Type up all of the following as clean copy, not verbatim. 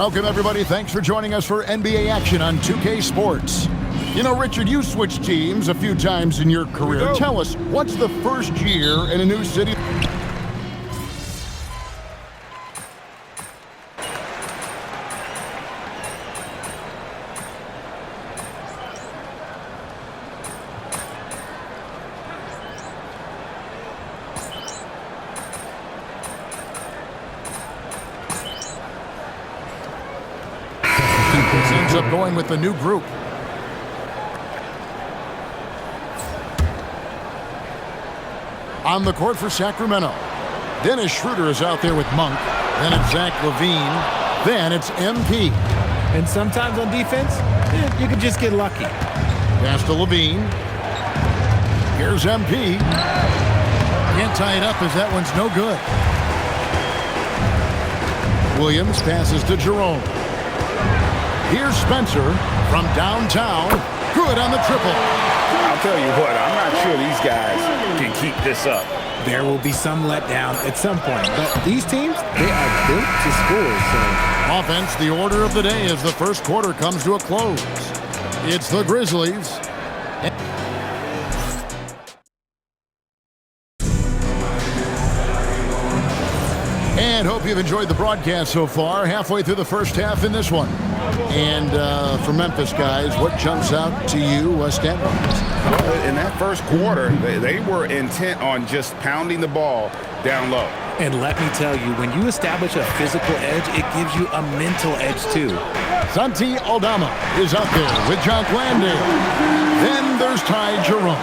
Welcome, everybody. Thanks for joining us for NBA action on 2K Sports. You know, Richard, you switched teams a few times in your career. Tell us, what's the first year in a new city? Ends up going with the new group. On the court for Sacramento. Dennis Schroeder is out there with Monk. Then it's Zach LaVine. Then it's MP. And sometimes on defense, you can just get lucky. Pass to LaVine. Here's MP. Can't tie it up as that one's no good. Williams passes to Jerome. Here's Spencer from downtown. Good on the triple. I'll tell you what, I'm not sure these guys can keep this up. There will be some letdown at some point, but these teams, they are built to score. So offense, the order of the day as the first quarter comes to a close. It's the Grizzlies. And hope you've enjoyed the broadcast so far. Halfway through the first half in this one. And for Memphis guys, what jumps out to you stat-wise? Well, in that first quarter, they were intent on just pounding the ball down low. And let me tell you, when you establish a physical edge, it gives you a mental edge too. Santi Aldama is out there with John Landale. Then there's Ty Jerome.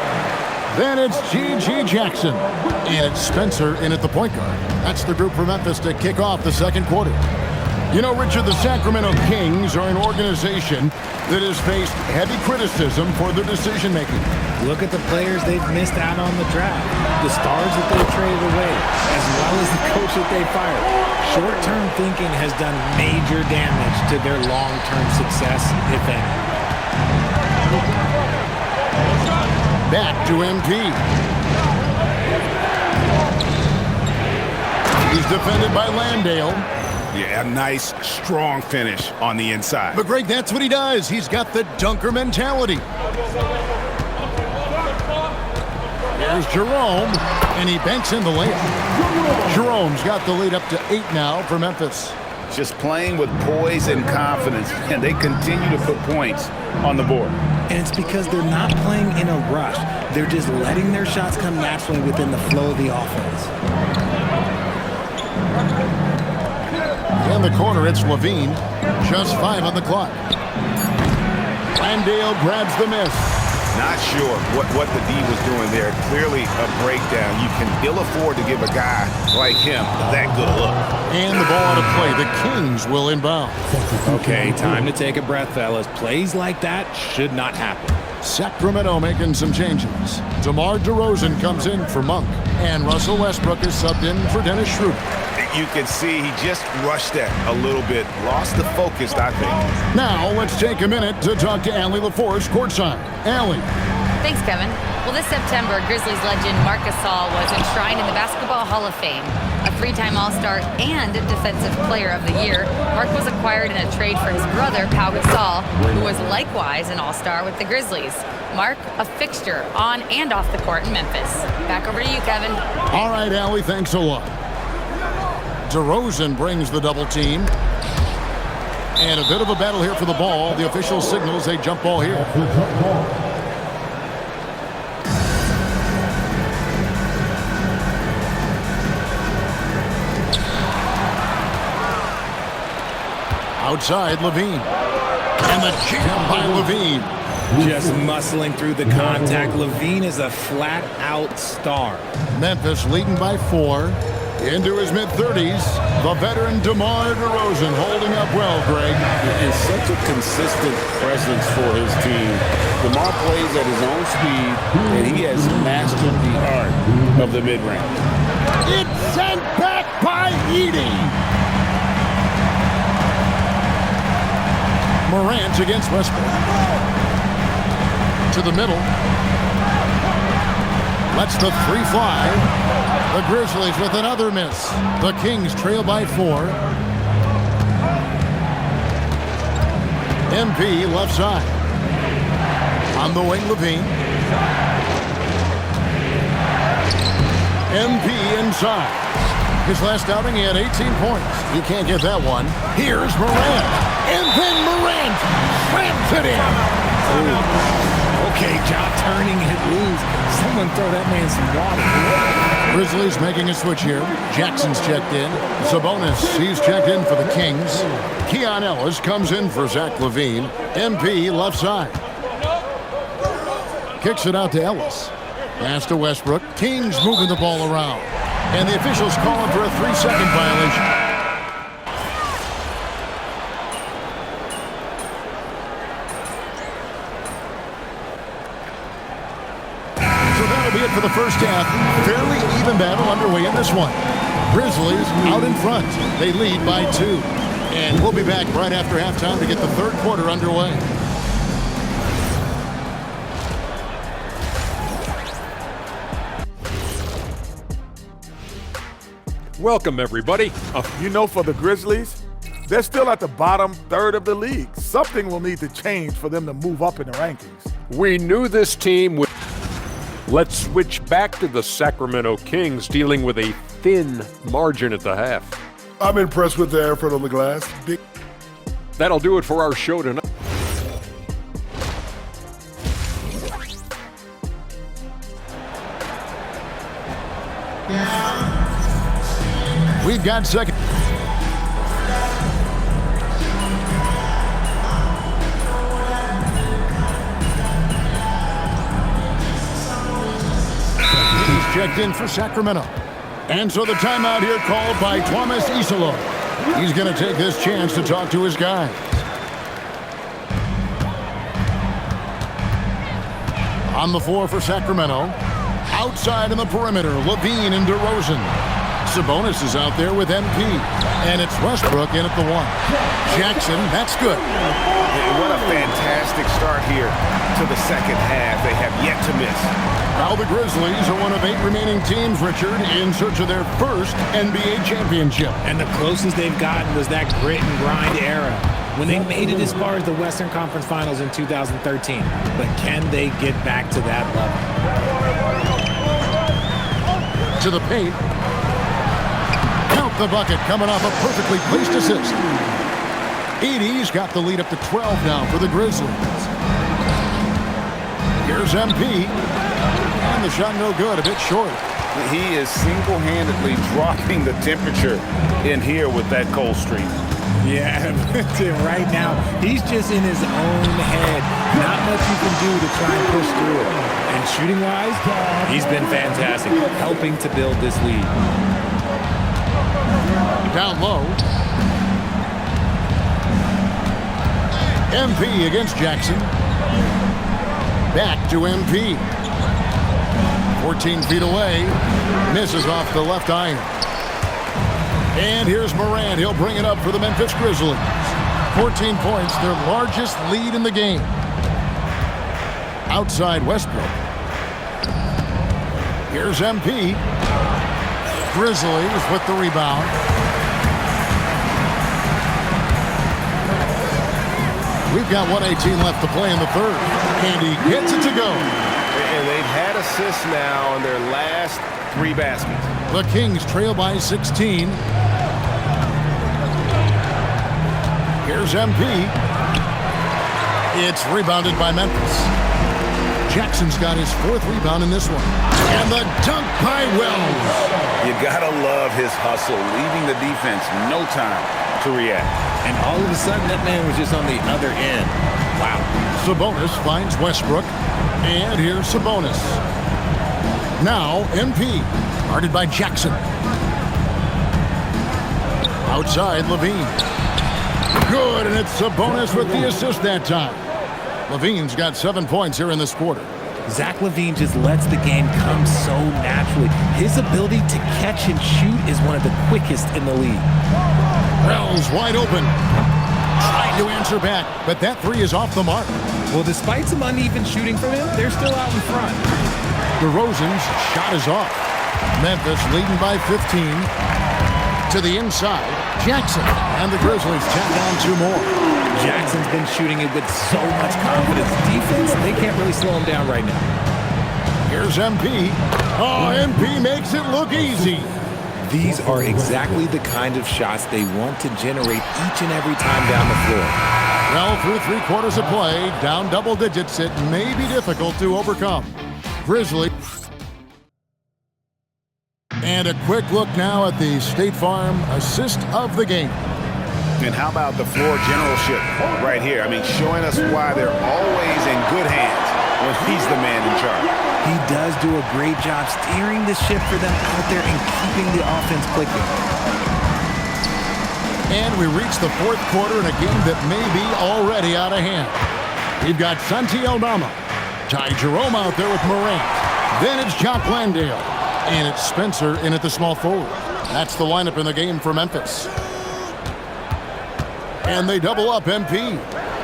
Then it's G.G. Jackson. And it's Spencer in at the point guard. That's the group for Memphis to kick off the second quarter. You know, Richard, the Sacramento Kings are an organization that has faced heavy criticism for their decision-making. Look at the players they've missed out on the draft, the stars that they traded away, as well as the coach that they fired. Short-term thinking has done major damage to their long-term success, if any. Back to MP. He's defended by Landale. Yeah, a nice, strong finish on the inside. But, Greg, that's what he does. He's got the dunker mentality. Here's Jerome, and he banks in the layup. Jerome's got the lead up to 8 now for Memphis. Just playing with poise and confidence, and they continue to put points on the board. And it's because they're not playing in a rush. They're just letting their shots come naturally within the flow of the offense. In the corner, it's LaVine. Just 5 on the clock. Landale grabs the miss. Not sure what the D was doing there. Clearly a breakdown. You can ill afford to give a guy like him that good a look. And the ball out of play. The Kings will inbound. Okay, time to take a breath, fellas. Plays like that should not happen. Sacramento making some changes. DeMar DeRozan comes in for Monk. And Russell Westbrook is subbed in for Dennis Schroeder. You can see he just rushed that a little bit. Lost the focus, I think. Now, let's take a minute to talk to Allie LaForce courtside. Allie. Thanks, Kevin. Well, this September, Grizzlies legend Marc Gasol was enshrined in the Basketball Hall of Fame. A 3-time All-Star and Defensive Player of the Year, Marc was acquired in a trade for his brother, Pau Gasol, who was likewise an All-Star with the Grizzlies. Marc, a fixture on and off the court in Memphis. Back over to you, Kevin. All right, Allie, thanks a lot. DeRozan brings the double team. And a bit of a battle here for the ball. The official signals a jump ball here. Outside, LaVine. And the jam by LaVine. Just muscling through the contact. LaVine is a flat-out star. Memphis leading by 4. Into his mid-30s, the veteran DeMar DeRozan holding up well, Greg. He is such a consistent presence for his team. DeMar plays at his own speed, and he has mastered the art of the mid-range. It's sent back by Edey. Morant against Westbrook. To the middle. Lets the 3 fly. The Grizzlies with another miss. The Kings trail by 4. MP left side. On the wing, Levine. MP inside. His last outing, he had 18 points. You can't get that one. Here's Morant. And then Morant slams it in. Okay, job turning it loose. Someone throw that man some water. Grizzlies making a switch here. Jackson's checked in. Sabonis, he's checked in for the Kings. Keon Ellis comes in for Zach LaVine. MP left side. Kicks it out to Ellis. Pass to Westbrook. Kings moving the ball around. And the officials calling for a 3-second violation. So that'll be it for the first half. Fairly even battle underway in this one. Grizzlies out in front. They lead by 2. And we'll be back right after halftime to get the third quarter underway. Welcome, everybody. You know, for the Grizzlies, they're still at the bottom third of the league. Something will need to change for them to move up in the rankings. We knew this team would. Let's switch back to the Sacramento Kings, dealing with a thin margin at the half. I'm impressed with their effort on the glass. That'll do it for our show tonight. We've got second. He's checked in for Sacramento. And so the timeout here called by Thomas Isolo. He's going to take this chance to talk to his guys. On the floor for Sacramento. Outside in the perimeter, Levine and DeRozan. Sabonis is out there with MP. And it's Westbrook in at the 1. Jackson, that's good. What a fantastic start here to the second half. They have yet to miss. Now the Grizzlies are one of 8 remaining teams, Richard, in search of their first NBA championship. And the closest they've gotten was that grit and grind era when they made it as far as the Western Conference Finals in 2013. But can they get back to that level? To the paint. Count the bucket, coming off a perfectly placed assist. Edey's got the lead up to 12 now for the Grizzlies. Here's MP. And the shot no good, a bit short. He is single-handedly dropping the temperature in here with that cold streak. Yeah, right now, he's just in his own head. Not much you can do to try and push through it. And shooting-wise, he's been fantastic, helping to build this lead. Down low. MP against Jackson. Back to MP. 14 feet away. Misses off the left iron. And here's Morant. He'll bring it up for the Memphis Grizzlies. 14 points, their largest lead in the game. Outside Westbrook. Here's MP. Grizzlies with the rebound. We've got 1:18 left to play in the third. And he gets it to go. And they've had assists now on their last 3 baskets. The Kings trail by 16. Here's MP. It's rebounded by Memphis. Jackson's got his 4th rebound in this one. And the dunk by Wells. You gotta love his hustle, leaving the defense no time to react. And all of a sudden, that man was just on the other end. Wow. Sabonis finds Westbrook. And here's Sabonis. Now, MP. Guarded by Jackson. Outside, Levine. Good, and it's Sabonis with the assist that time. Levine's got 7 points here in this quarter. Zach LaVine just lets the game come so naturally. His ability to catch and shoot is one of the quickest in the league. Wells wide open. Trying to answer back, but that 3 is off the mark. Well, despite some uneven shooting from him, they're still out in front. DeRozan's shot is off. Memphis leading by 15. To the inside, Jackson. And the Grizzlies tack on 2 more. Jackson's been shooting it with so much confidence. Defense, they can't really slow him down right now. Here's MP. Oh, MP makes it look easy. These are exactly the kind of shots they want to generate each and every time down the floor. Well, through 3 quarters of play, down double digits, it may be difficult to overcome. Grizzly. And a quick look now at the State Farm assist of the game. And how about the floor generalship right here? I mean, showing us why they're always in good hands when he's the man in charge. He does do a great job steering the ship for them out there and keeping the offense clicking. And we reach the 4th quarter in a game that may be already out of hand. We've got Santi Aldama, Ty Jerome out there with Morant. Then it's Jock Landale. And it's Spencer in at the small forward. That's the lineup in the game for Memphis. And they double up MP.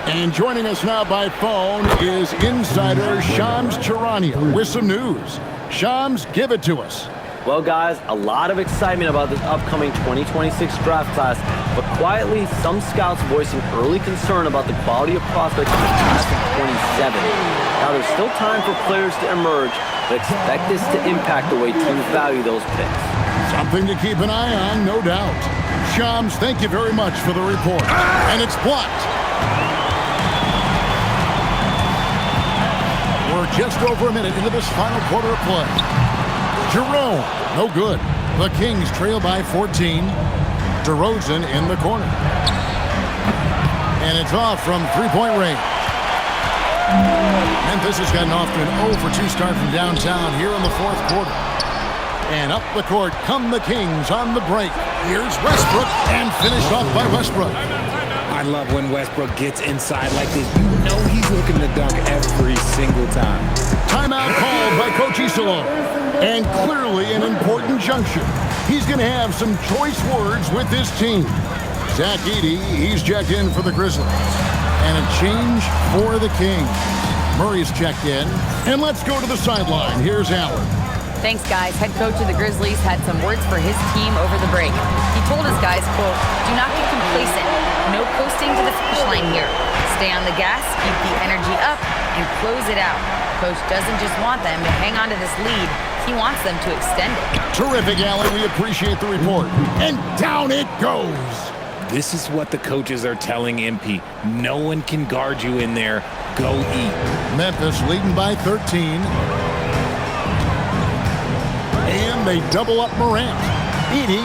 And joining us now by phone is insider Shams Charania with some news. Shams, give it to us. Well, guys, a lot of excitement about this upcoming 2026 draft class, but quietly, some scouts voicing early concern about the quality of prospects in the class of 27. Now, there's still time for players to emerge, but expect this to impact the way teams value those picks. Something to keep an eye on, no doubt. Shams, thank you very much for the report. And it's blocked. We're just over a minute into this final quarter of play. Jerome, no good. The Kings trail by 14. DeRozan in the corner. And it's off from three-point range. Memphis has gotten off to an 0-for-2 start from downtown here in the 4th quarter. And up the court come the Kings on the break. Here's Westbrook and finished off by Westbrook. I love when Westbrook gets inside like this. You know he's looking to dunk every single time. Timeout called by Coach Isolo. And clearly an important juncture. He's going to have some choice words with this team. Zach Edey, he's checked in for the Grizzlies. And a change for the Kings. Murray's checked in. And let's go to the sideline. Here's Allen. Thanks, guys. Head coach of the Grizzlies had some words for his team over the break. He told his guys, quote, "Do not get complacent. No coasting to the finish line here. Stay on the gas, keep the energy up, and close it out." Coach doesn't just want them to hang on to this lead. He wants them to extend it. Terrific, Allen. We appreciate the report. And down it goes. This is what the coaches are telling MP. No one can guard you in there. Go eat. Memphis leading by 13. And they double up Morant. Edey.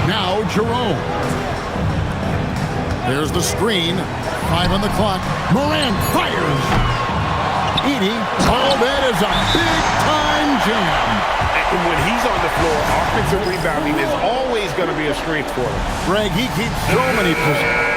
Now Jerome. There's the screen. 5 on the clock. Morant fires. Edey. Oh, that is a big-time jam. And when he's on the floor, offensive rebounding is always going to be a strength for him. Greg, he keeps so many positions.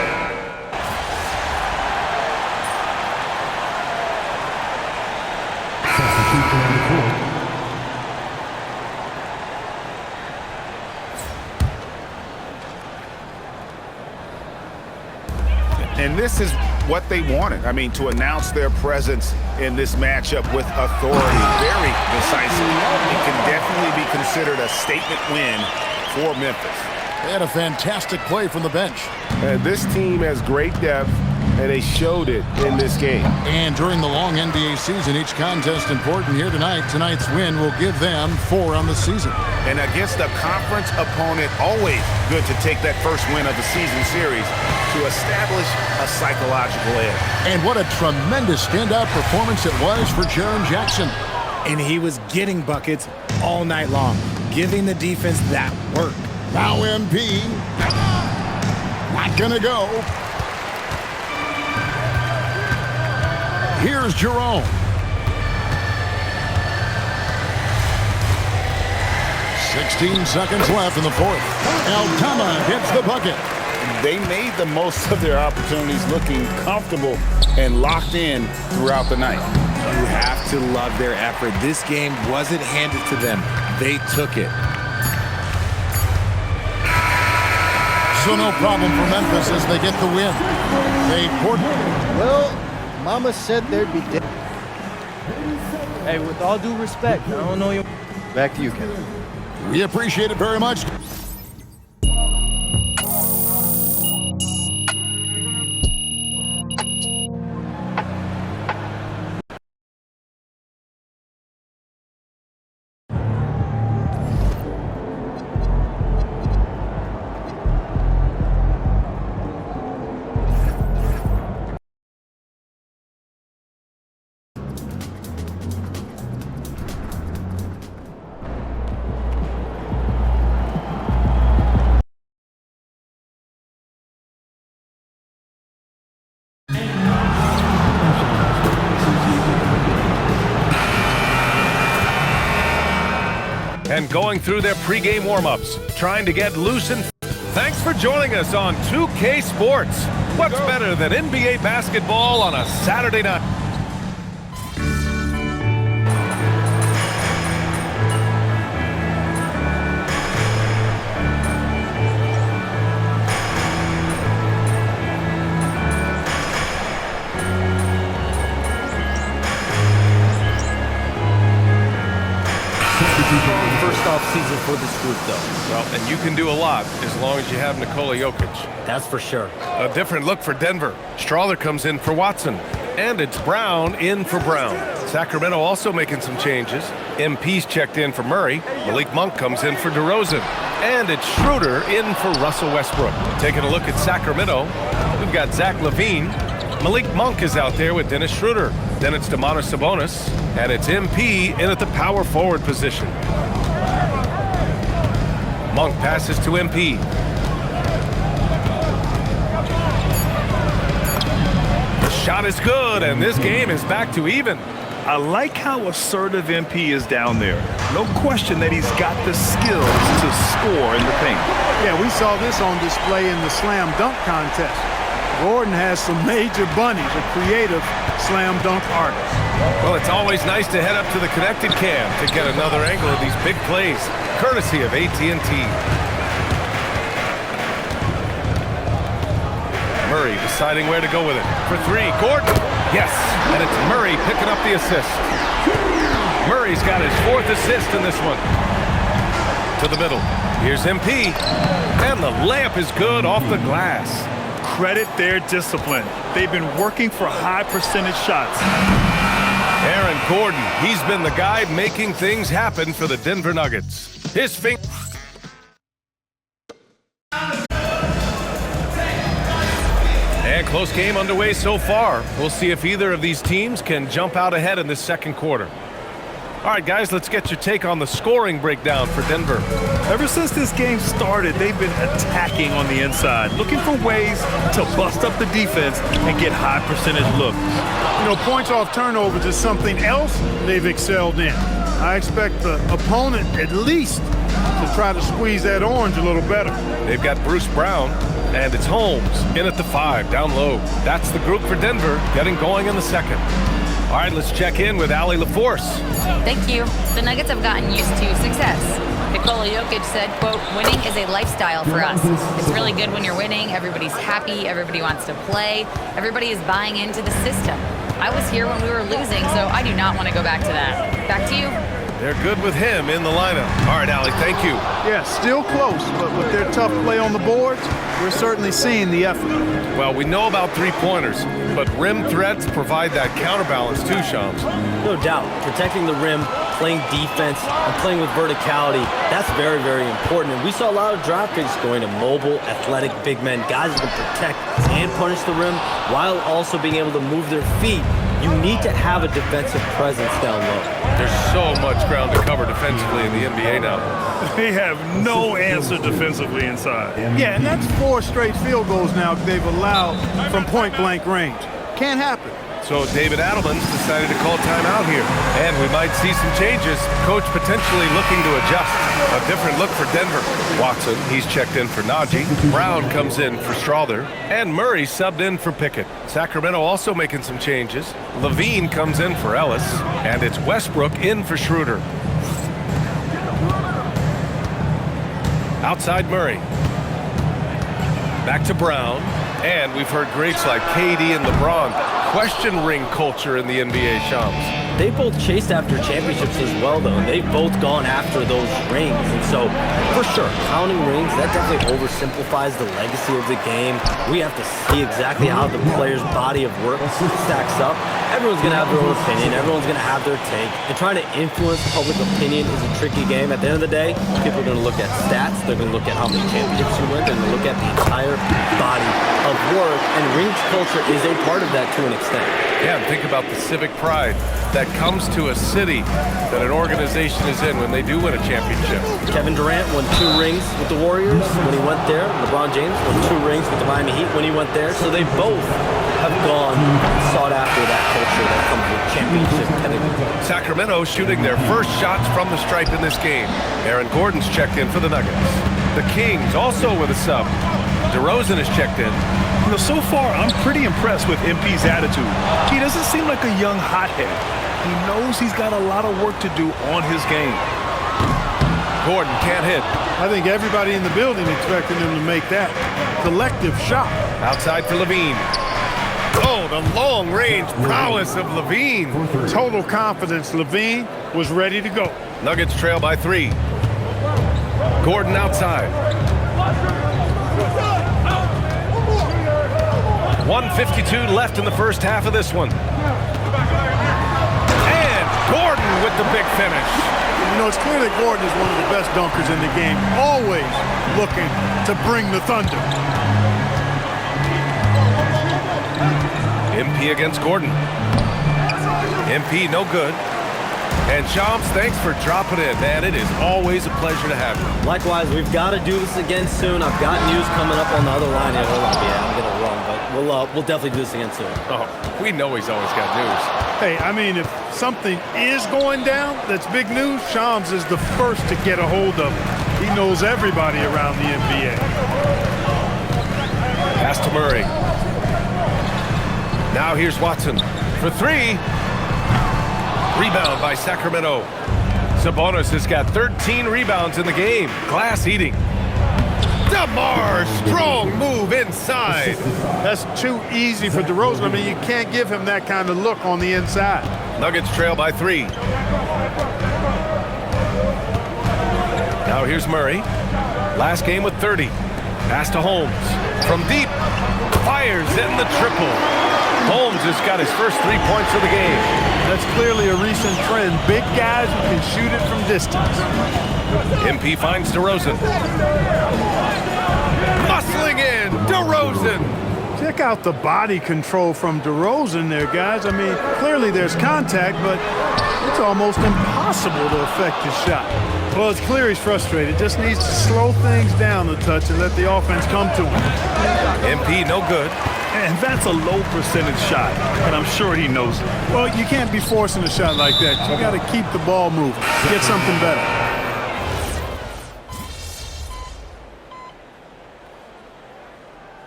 And this is what they wanted. I mean, to announce their presence in this matchup with authority, very decisive. It can definitely be considered a statement win for Memphis. They had a fantastic play from the bench. This team has great depth, and they showed it in this game. And during the long NBA season, each contest important here tonight. Tonight's win will give them 4 on the season. And against a conference opponent, always good to take that first win of the season series to establish a psychological edge. And what a tremendous standout performance it was for Jaren Jackson. And he was getting buckets all night long, giving the defense that work. Now MP. Not gonna go. Here's Jerome. 16 seconds left in the 4th. Aldama hits the bucket. They made the most of their opportunities, looking comfortable and locked in throughout the night. You have to love their effort. This game wasn't handed to them. They took it. So no problem for Memphis as they get the win. They poured. Well, Mama said there'd be. Hey, with all due respect, I don't know you. Back to you, Kevin. We appreciate it very much. and going through their pregame warm-ups, trying to get loose and... Thanks for joining us on 2K Sports. What's better than NBA basketball on a Saturday night? First off season for this group, though. Well, and you can do a lot as long as you have Nikola Jokic. That's for sure. A different look for Denver. Strawther comes in for Watson. And it's Brown in for Brown. Sacramento also making some changes. MP's checked in for Murray. Malik Monk comes in for DeRozan. And it's Schroeder in for Russell Westbrook. Taking a look at Sacramento, we've got Zach LaVine. Malik Monk is out there with Dennis Schroeder. Then it's Domantas Sabonis. And it's MP in at the power forward position. Monk passes to MP. The shot is good, and this game is back to even. I like how assertive MP is down there. No question that he's got the skills to score in the paint. Yeah, we saw this on display in the slam dunk contest. Gordon has some major bunnies, a creative slam dunk artist. Well, it's always nice to head up to the connected cam to get another angle of these big plays, courtesy of AT&T. Murray deciding where to go with it. For three, Gordon. Yes, and it's Murray picking up the assist. Murray's got his fourth assist in this one. To the middle. Here's MP. And the layup is good off the glass. Credit their discipline. They've been working for high percentage shots. Aaron Gordon, he's been the guy making things happen for the Denver Nuggets. His finger... And close game underway so far. We'll see if either of these teams can jump out ahead in this second quarter. All right, guys, let's get your take on the scoring breakdown for Denver. Ever since this game started, they've been attacking on the inside, looking for ways to bust up the defense and get high percentage looks. You know, points off turnovers is something else they've excelled in. I expect the opponent at least to try to squeeze that orange a little better. They've got Bruce Brown, and it's Holmes in at the 5, down low. That's the group for Denver, getting going in the second. All right, let's check in with Allie LaForce. Thank you. The Nuggets have gotten used to success. Nikola Jokic said, quote, winning is a lifestyle for us. It's really good when you're winning. Everybody's happy. Everybody wants to play. Everybody is buying into the system. I was here when we were losing, so I do not want to go back to that. Back to you. They're good with him in the lineup. All right, Allie, thank you. Yeah, still close, but with their tough play on the boards, we're certainly seeing the effort. Well, we know about three-pointers, but rim threats provide that counterbalance too, Shams. No doubt. Protecting the rim, playing defense, and playing with verticality, that's very, very important. And we saw a lot of draft picks going to mobile, athletic big men, guys who can protect and punish the rim while also being able to move their feet. You need to have a defensive presence down low. There's so much ground to cover defensively in the NBA now. They have no answer defensively inside. Yeah, and that's 4 straight field goals now they've allowed from point-blank range. Can't happen. So David Adelman's decided to call timeout here. And we might see some changes. Coach potentially looking to adjust. A different look for Denver. Watson, he's checked in for Najee. Brown comes in for Strawther. And Murray subbed in for Pickett. Sacramento also making some changes. LaVine comes in for Ellis. And it's Westbrook in for Schroeder. Outside Murray. Back to Brown. And we've heard greats like KD and LeBron question ring culture in the NBA, Shams. They both chased after championships as well, though. They've both gone after those rings. And so, for sure, counting rings, that definitely oversimplifies the legacy of the game. We have to see exactly how the player's body of work stacks up. Everyone's going to have their own opinion. Everyone's going to have their take. And trying to influence public opinion is a tricky game. At the end of the day, people are going to look at stats. They're going to look at how many championships you win. They're going to look at the entire body of work. And rings culture is a part of that to an extent. Yeah, and think about the civic pride that comes to a city that an organization is in when they do win a championship. Kevin Durant won 2 rings with the Warriors when he went there. LeBron James won 2 rings with the Miami Heat when he went there. So they both have gone and sought after that culture that comes with championship pedigree. Sacramento shooting their first shots from the stripe in this game. Aaron Gordon's checked in for the Nuggets. The Kings also with a sub. DeRozan is checked in. You know, so far, I'm pretty impressed with MP's attitude. He doesn't seem like a young hothead. He knows he's got a lot of work to do on his game. Gordon can't hit. I think everybody in the building expected him to make that collective shot. Outside for Levine. Oh, the long-range prowess of Levine. Total confidence. Levine was ready to go. Nuggets trail by 3. Gordon outside. 1:52 left in the first half of this one. And Gordon with the big finish. You know, it's clear that Gordon is one of the best dunkers in the game, always looking to bring the thunder. MP against Gordon. MP no good. And Shams, thanks for dropping in, man. It is always a pleasure to have you. Likewise, we've got to do this again soon. I've got news coming up on the other line here. Hold on, yeah, I'm getting it wrong, but we'll definitely do this again soon. Oh, we know he's always got news. Hey, I mean, if something is going down that's big news, Shams is the first to get a hold of it. He knows everybody around the NBA. Pass to Murray. Now here's Watson for 3. Rebound by Sacramento. Sabonis has got 13 rebounds in the game. Glass eating. DeMar, strong move inside. That's too easy for DeRozan. I mean, you can't give him that kind of look on the inside. Nuggets trail by 3. Now here's Murray. Last game with 30. Pass to Holmes. From deep. Fires in the triple. Holmes has got his first 3 points of the game. That's clearly a recent trend. Big guys who can shoot it from distance. MP finds DeRozan. Muscling in, DeRozan. Check out the body control from DeRozan there, guys. I mean, clearly there's contact, but it's almost impossible to affect his shot. Well, it's clear he's frustrated. Just needs to slow things down a touch and let the offense come to him. MP no good. And that's a low percentage shot, and I'm sure he knows it. Well, you can't be forcing a shot like that. You got to keep the ball moving. Get something better.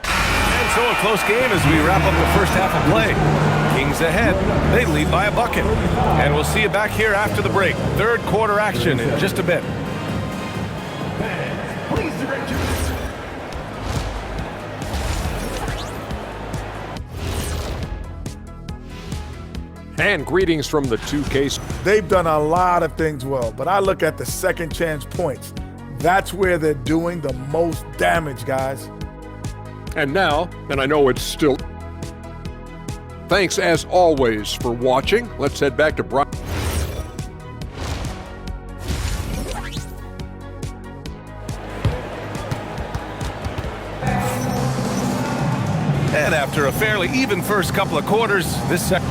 And so a close game as we wrap up the first half of play. Kings ahead. They lead by a bucket. And we'll see you back here after the break. Third quarter action in just a bit. And greetings from the 2K. They've done a lot of things well, but I look at the second chance points. That's where they're doing the most damage, guys. And now, and I know it's still... Thanks as always for watching. Let's head back to Brian. And after a fairly even first couple of quarters, this second...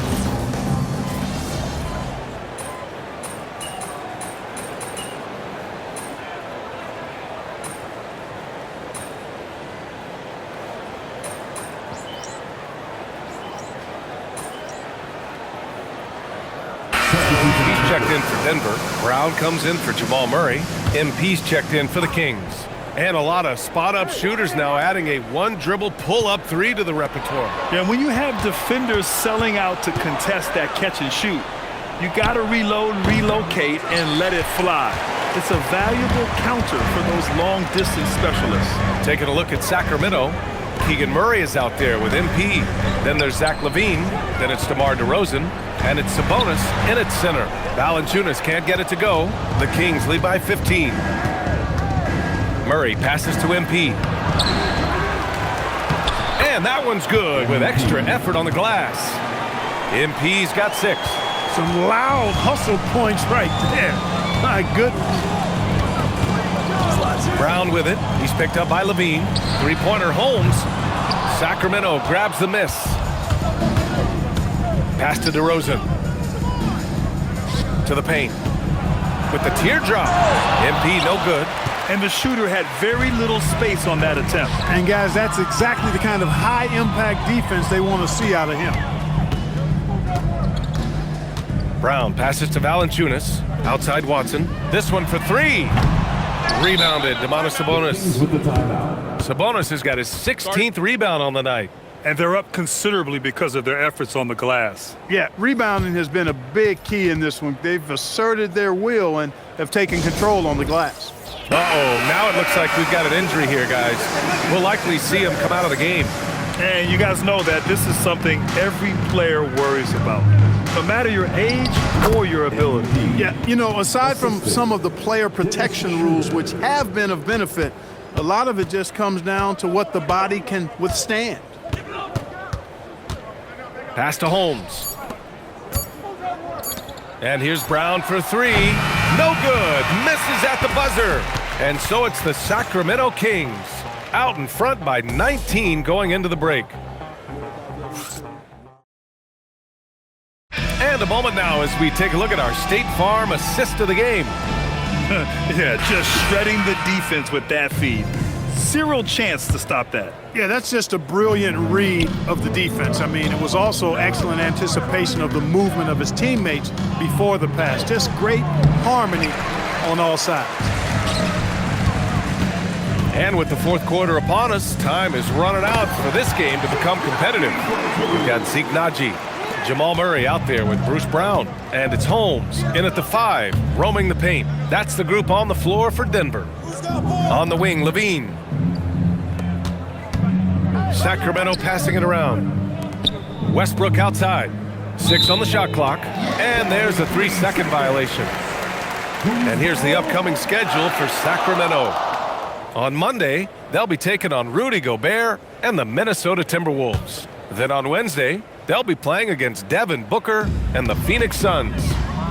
He's checked in for Denver. Brown comes in for Jamal Murray. MP's checked in for the Kings. And a lot of spot-up shooters now adding a one-dribble pull-up 3 to the repertoire. Yeah, when you have defenders selling out to contest that catch and shoot, you got to reload, relocate, and let it fly. It's a valuable counter for those long-distance specialists. Taking a look at Sacramento, Keegan Murray is out there with MP. Then there's Zach LaVine. Then it's DeMar DeRozan. And it's Sabonis in its center. Valanciunas can't get it to go. The Kings lead by 15. Murray passes to MP. And that one's good with extra effort on the glass. MP's got 6. Some loud hustle points right there. My goodness. Brown with it. He's picked up by LaVine. Three-pointer Holmes. Sacramento grabs the miss. Pass to DeRozan. To the paint. With the teardrop. MP no good. And the shooter had very little space on that attempt. And guys, that's exactly the kind of high-impact defense they want to see out of him. Brown passes to Valanciunas. Outside Watson. This one for three. Rebounded, Domantas Sabonis. Sabonis has got his 16th rebound on the night. And they're up considerably because of their efforts on the glass. Yeah, rebounding has been a big key in this one. They've asserted their will and have taken control on the glass. Uh-oh, now it looks like we've got an injury here, guys. We'll likely see him come out of the game. And you guys know that this is something every player worries about, no matter your age or your ability. Yeah, you know, aside from some of the player protection rules, which have been of benefit, a lot of it just comes down to what the body can withstand. Pass to Holmes. And here's Brown for three. No good. Misses at the buzzer. And so it's the Sacramento Kings out in front by 19 going into the break. And a moment now as we take a look at our State Farm assist of the game. Yeah, just shredding the defense with that feed. Zero chance to stop that. Yeah, that's just a brilliant read of the defense. I mean, it was also excellent anticipation of the movement of his teammates before the pass. Just great harmony on all sides. And with the fourth quarter upon us, time is running out for this game to become competitive. We've got Zeke Naji, Jamal Murray out there with Bruce Brown. And it's Holmes in at the 5, roaming the paint. That's the group on the floor for Denver. On the wing, Levine. Sacramento passing it around. Westbrook outside. 6 on the shot clock. And there's a 3-second violation. And here's the upcoming schedule for Sacramento. On Monday, they'll be taking on Rudy Gobert and the Minnesota Timberwolves. Then on Wednesday, they'll be playing against Devin Booker and the Phoenix Suns.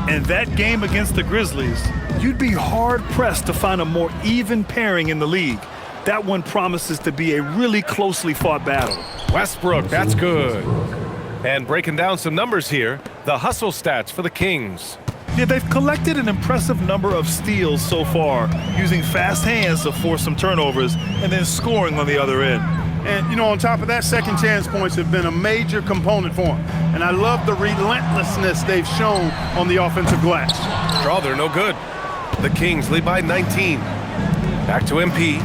And that game against the Grizzlies, you'd be hard-pressed to find a more even pairing in the league. That one promises to be a really closely fought battle. Westbrook, that's good. And breaking down some numbers here, the hustle stats for the Kings. Yeah, they've collected an impressive number of steals so far, using fast hands to force some turnovers and then scoring on the other end. And, you know, on top of that, second chance points have been a major component for them. And I love the relentlessness they've shown on the offensive glass. Strawther, no good. The Kings lead by 19. Back to MP.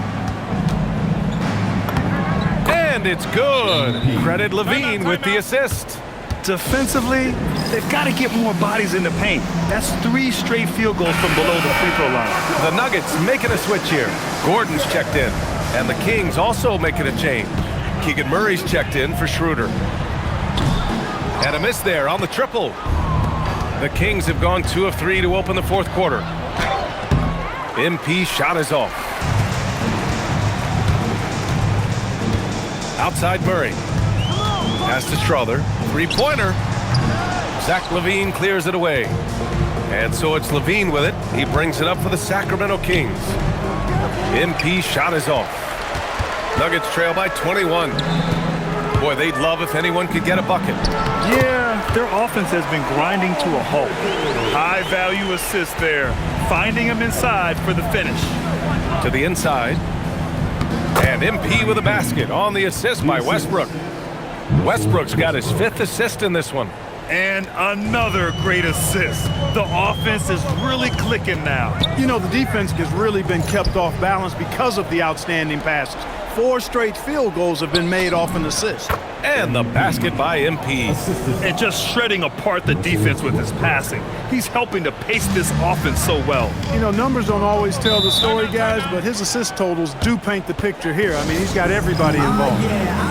And it's good. Credit Levine with the assist. Defensively, they've got to get more bodies in the paint. That's 3 straight field goals from below the free throw line. The Nuggets making a switch here. Gordon's checked in. And the Kings also making a change. Keegan Murray's checked in for Schroeder. And a miss there on the triple. The Kings have gone 2 of 3 to open the fourth quarter. MP shot is off. Outside Murray. Pass to Strawther. 3-pointer. Zach LaVine clears it away. And so it's LaVine with it. He brings it up for the Sacramento Kings. MP shot is off. Nuggets trail by 21. Boy, they'd love if anyone could get a bucket. Yeah, their offense has been grinding to a halt. High-value assist there. Finding him inside for the finish. To the inside. And MP with a basket on the assist by Westbrook. Westbrook's got his 5th assist in this one. And another great assist. The offense is really clicking now. You know, the defense has really been kept off balance because of the outstanding passes. 4 straight field goals have been made off an assist. And the basket by MP. And just shredding apart the defense with his passing. He's helping to pace this offense so well. You know, numbers don't always tell the story, guys, but his assist totals do paint the picture here. I mean, he's got everybody involved.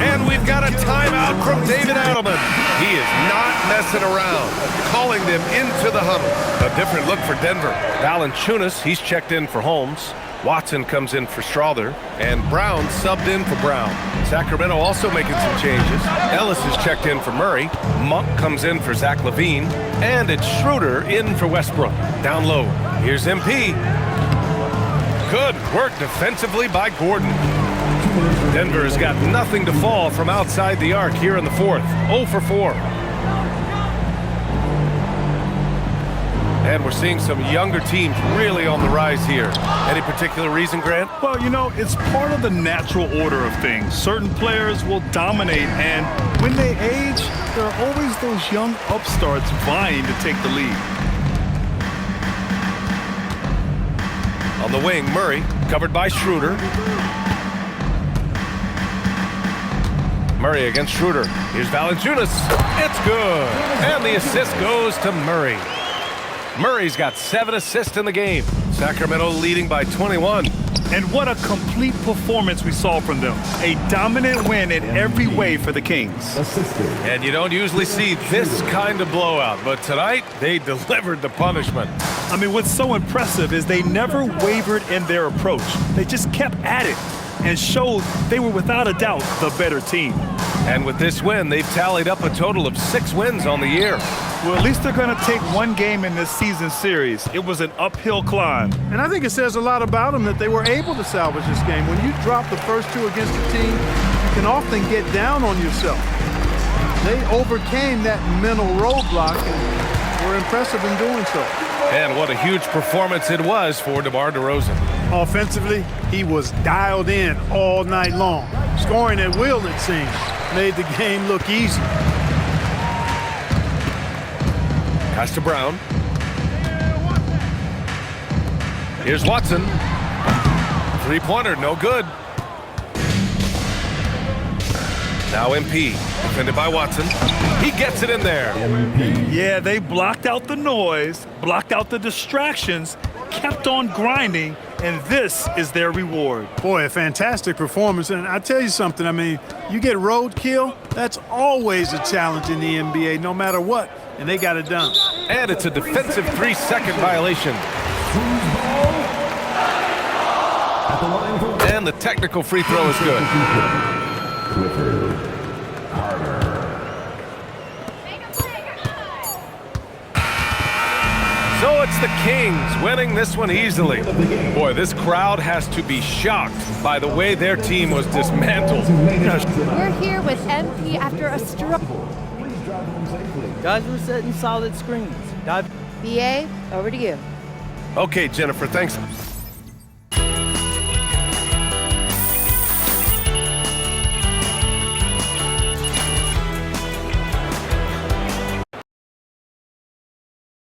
And we've got a timeout from David Adelman. He is not messing around, calling them into the huddle. A different look for Denver. Valanciunas, he's checked in for Holmes. Watson comes in for Strawther, and Brown subbed in for Brown. Sacramento also making some changes. Ellis is checked in for Murray. Monk comes in for Zach LaVine, and it's Schroeder in for Westbrook. Down low, here's MP. Good work defensively by Gordon. Denver has got nothing to fall from outside the arc here in the fourth. 0 for 4. And we're seeing some younger teams really on the rise here. Any particular reason, Grant? Well, you know, it's part of the natural order of things. Certain players will dominate, and when they age, there are always those young upstarts vying to take the lead. On the wing, Murray, covered by Schroeder. Murray against Schroeder. Here's Valanciunas. It's good. And the assist goes to Murray. Murray's got 7 assists in the game. Sacramento leading by 21. And what a complete performance we saw from them. A dominant win in every way for the Kings. And you don't usually see this kind of blowout, but tonight they delivered the punishment. I mean, what's so impressive is they never wavered in their approach. They just kept at it and showed they were without a doubt the better team. And with this win, they've tallied up a total of 6 wins on the year. Well, at least they're going to take one game in this season series. It was an uphill climb. And I think it says a lot about them that they were able to salvage this game. When you drop the first 2 against a team, you can often get down on yourself. They overcame that mental roadblock and were impressive in doing so. And what a huge performance it was for DeMar DeRozan. Offensively, he was dialed in all night long. Scoring at will, it seemed, made the game look easy. Pass to Brown. Here's Watson. 3-pointer, no good. Now MP, defended by Watson. He gets it in there. Yeah, they blocked out the noise, blocked out the distractions, kept on grinding, and this is their reward. Boy, a fantastic performance. And I tell you something, I mean, you get roadkill, that's always a challenge in the NBA, no matter what, and they got it done. And it's a defensive 3-second violation. And the technical free throw is good. So it's the Kings winning this one easily. Boy, this crowd has to be shocked by the way their team was dismantled. We're here with MP after a struggle. Guys were setting solid screens. BA, over to you. Okay, Jennifer, thanks.